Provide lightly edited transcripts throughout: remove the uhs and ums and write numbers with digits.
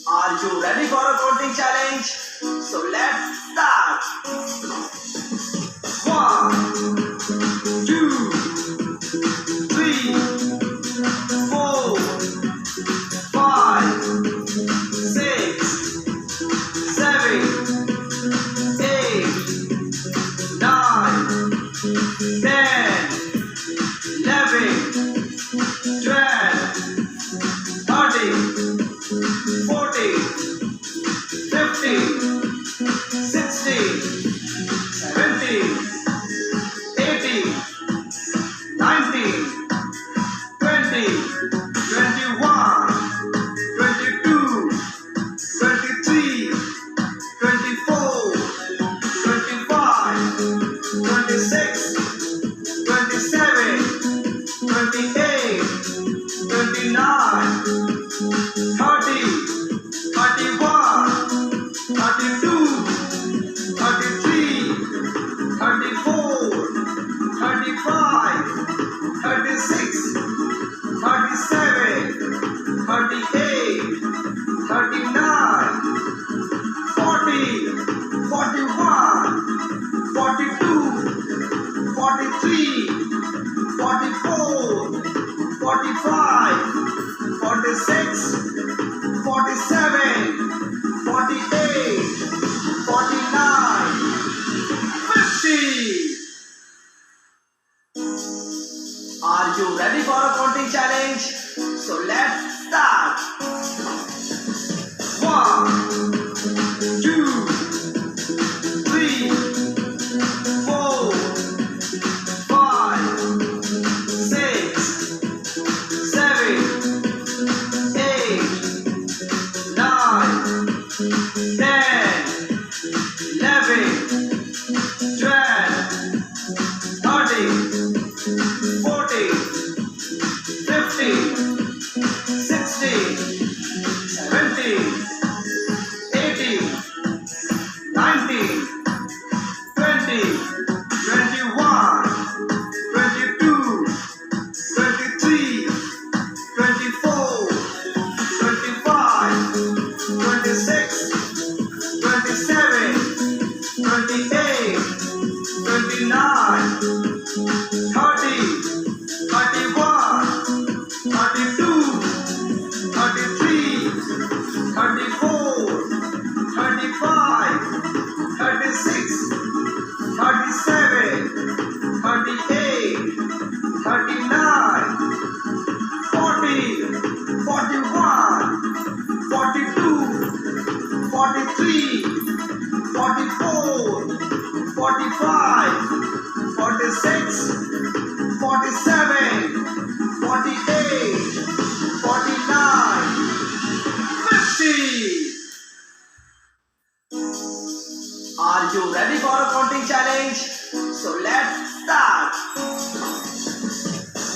Are you ready for a counting challenge? So let's start. 1, 2, 3, 4, 5, 6, 7, 8, 9, 10, 11, 12, 13, 14, 15, 16, 17, 18, 19, 20, 21, 22, 23, 24, 25, 26, 27, 28, 29, 30, 31, 32, 33, 34, 35, 36, 37, 38, 39, 40, 41, 42, 43, 44, 45, 46, 47, 48, 49, 50. Are you ready for a counting challenge? So let's start. 1, 2, 3, 4, 5, 6, 7, 8, 9, 10, 11, 12, 13, 14, 15, 16, 17, 18, 19, 20, 21, 22, 23, 24, 25, 26, 27, 28, 29, 30, 31, 32, 33, 34, 35, 36, 37, 38, 39, 40, 41, 42, 43, 44, 45, 46, 47, 48, 49, 50. Are you ready for a counting challenge? So let's start.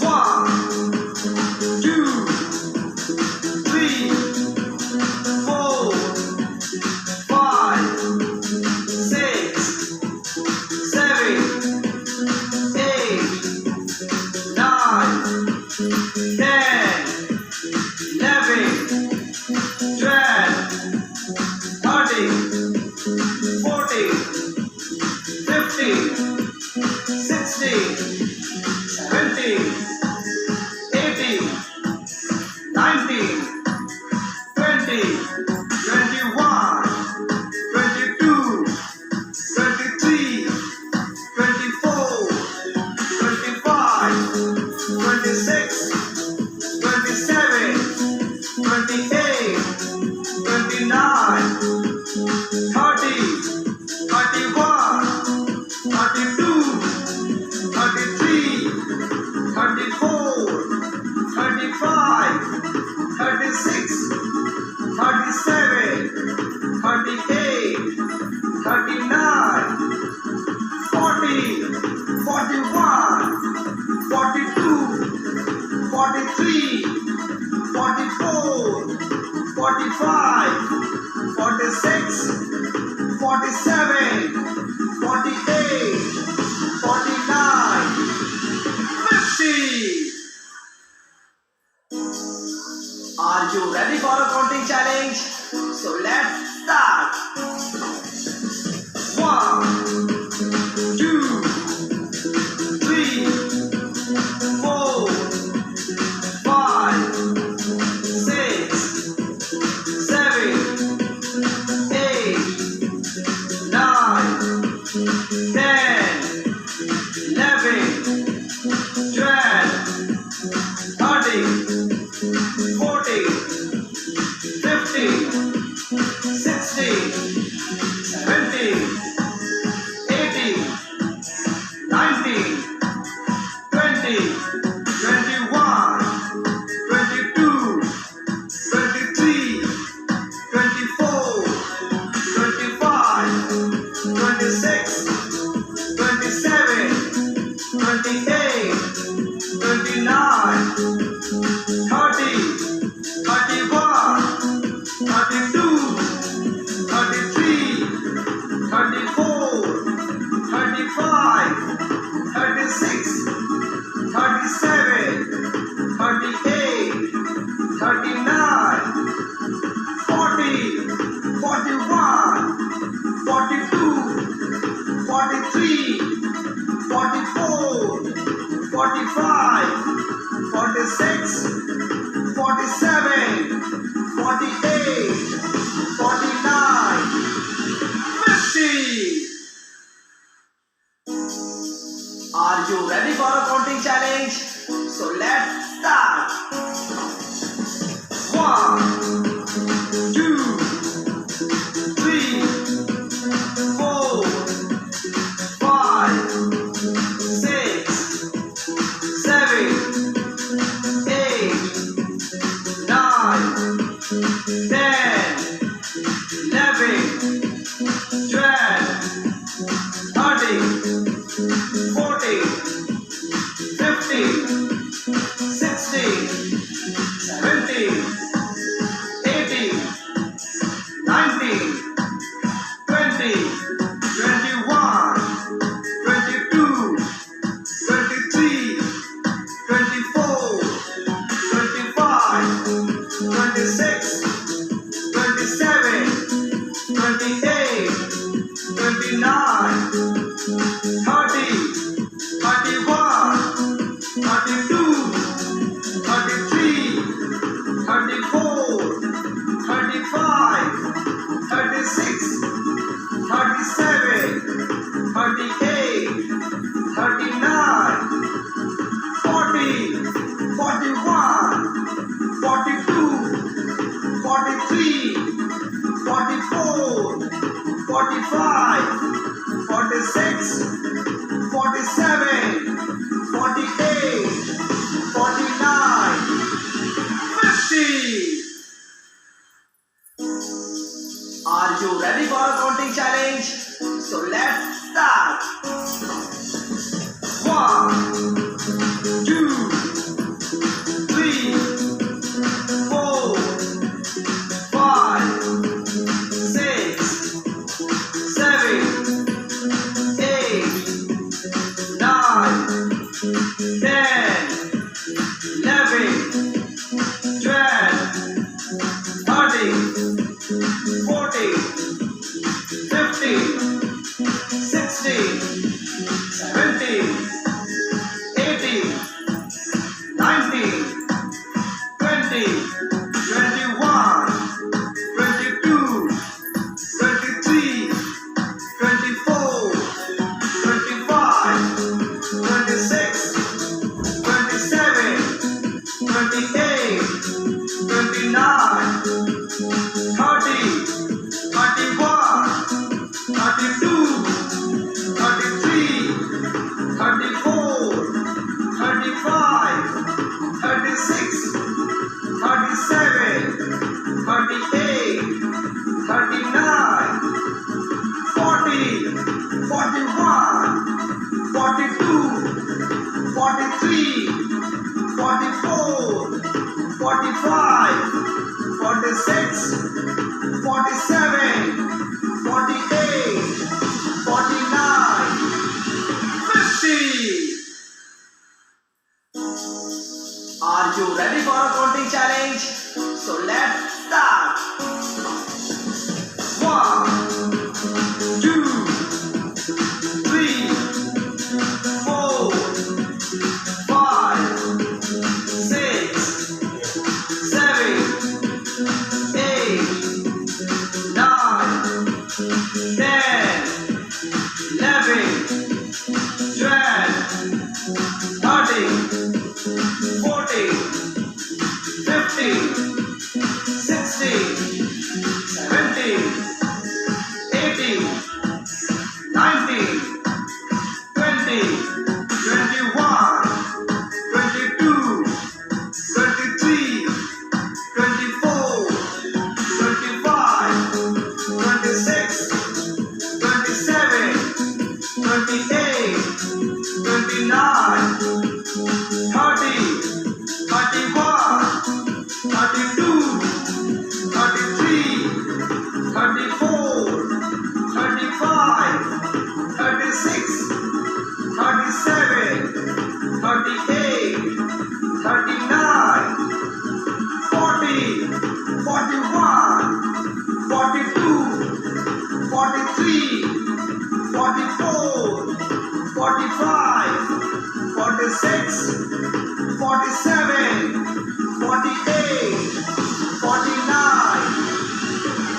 1, 2, 3, 4, 5, 6, 7, 8, 9, 10, 11, 12, 13, 14, 15, 16, 17, 18, 19, 20, 21, 22, 23, 24, 25, 26, 27, 28, 29, 30, 31, 32, 33, 34, 35, 36, 37, 38, 39, 40, 41, 42, 43, 44, 45, 46, 47, 48, 49, 50. Are you ready for a counting challenge? 44, 45, 46, 47, 48, 49, 50. Are you ready for a counting challenge? So let's start. 1, 2, 3, 4, 5, 6, 7, 8, 9, 10, 11, 12, 13, 14, 15, 16, 17, 18, 19, 20, 21, 22, 23, 24, 25, 26, 27, 28, 29, 30, 31, 32, 33, 34, 35, 36, 37, 38, 39, 40, 41, 42, 43, 44, 45, 46, 47, 48, 49, 50. Are you ready for a counting challenge? So let's start. 1, 2, 3, 4, 5, 6, 7, 8, 9, 10, 11, 12, 13, 14, 15, 16, 17, 18, 19, 20, 21, 22, 23, 24, 25, 26, 27, 28, 29, 30, 31, 32, 33, 34, 35, 36, 37, 38, 39, 40, 41, 42, 43, 44, 45, 46, 47, 48, 49,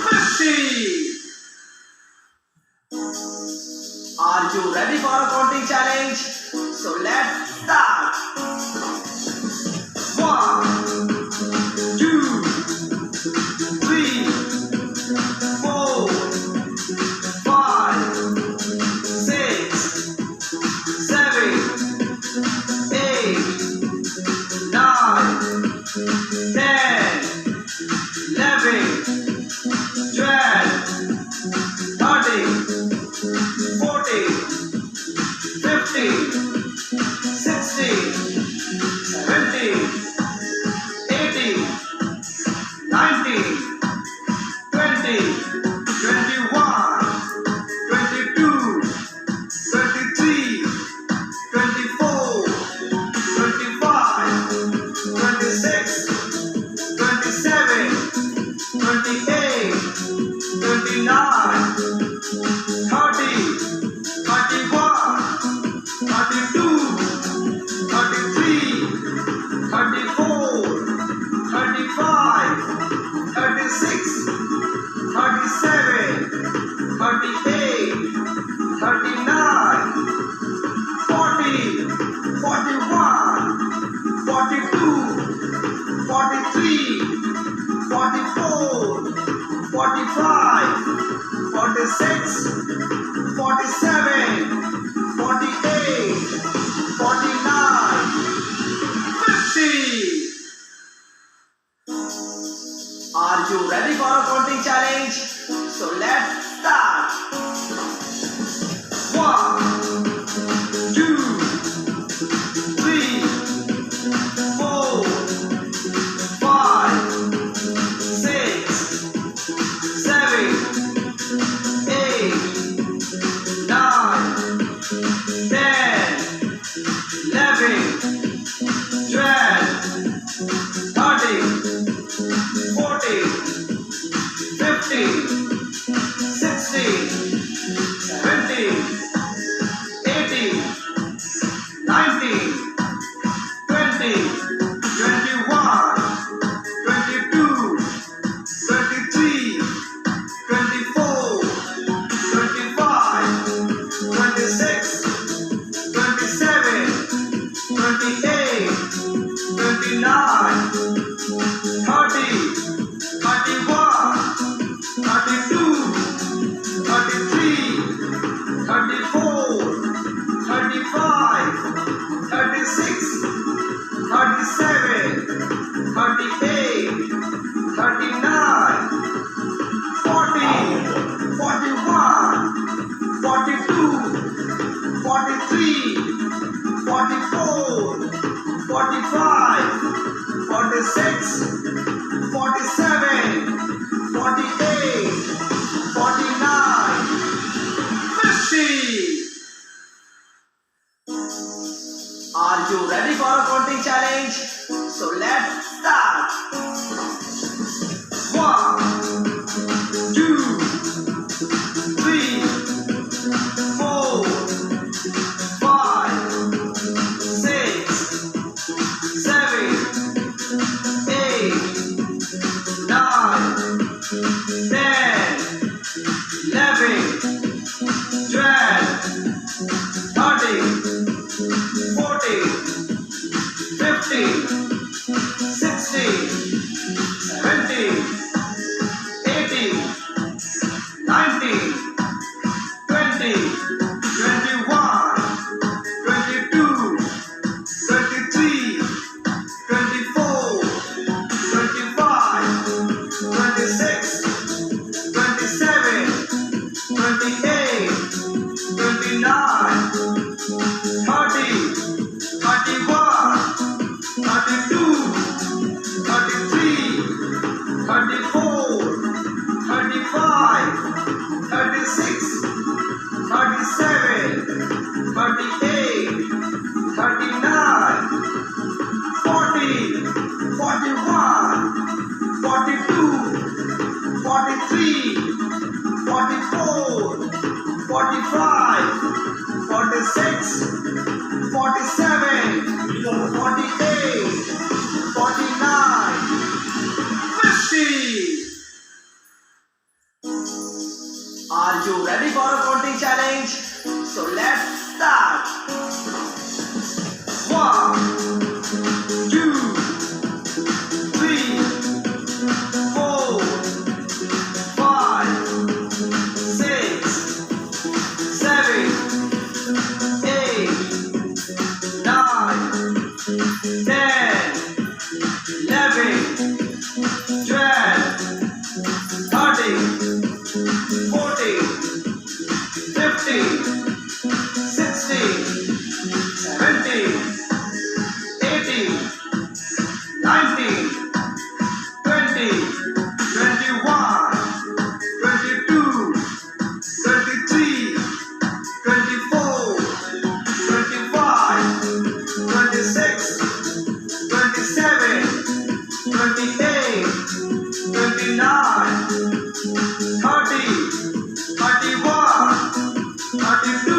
50. Are you ready for a counting challenge? So let's start. 1, 2, 3, 4, 5, 45, 46, 47, 48, 49, 50. Are you ready for a counting challenge? So let's start. 1, 2, 3, 4, 5, 6, 7, 8, 9, 10, 11, 12, 13, 14, 15, 16, 17, 18, 19, 20, 21, 22, 23, 24, 25, 26, 27, 28, 29, 30, 31, 32, 33, 34, 35, 36, 37, 38, 39, 40, 41, 42, 43, 44, 45, 46, 47, 48, 49, 50. Are you ready for a counting challenge? So let's start. 1, 2, 3, 4, 5, 6, 7, 8, 9, 10, 11, 12, 13, 14, 15, 16, 17, 18, 19, 20, 21, 22, 23, 24, 25, 26, 27, 28, 29, 30, 31, 32, 33, 34, 35, 36, 37, 38, 39, 40, 41, 42, 43, 44, 45, 46, 47, 48, 49, 50. Are you ready for a counting challenge? So let's start. 1, 2, 3, 4, 5, 6, 7, 8, 9, 10, 11, 12, 13, 14, 15, 16, 17, 18, 19, 20, 21, 22, 23, 24, 25, 26, 27, 28, 29, 30, 31, 32,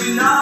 ready now?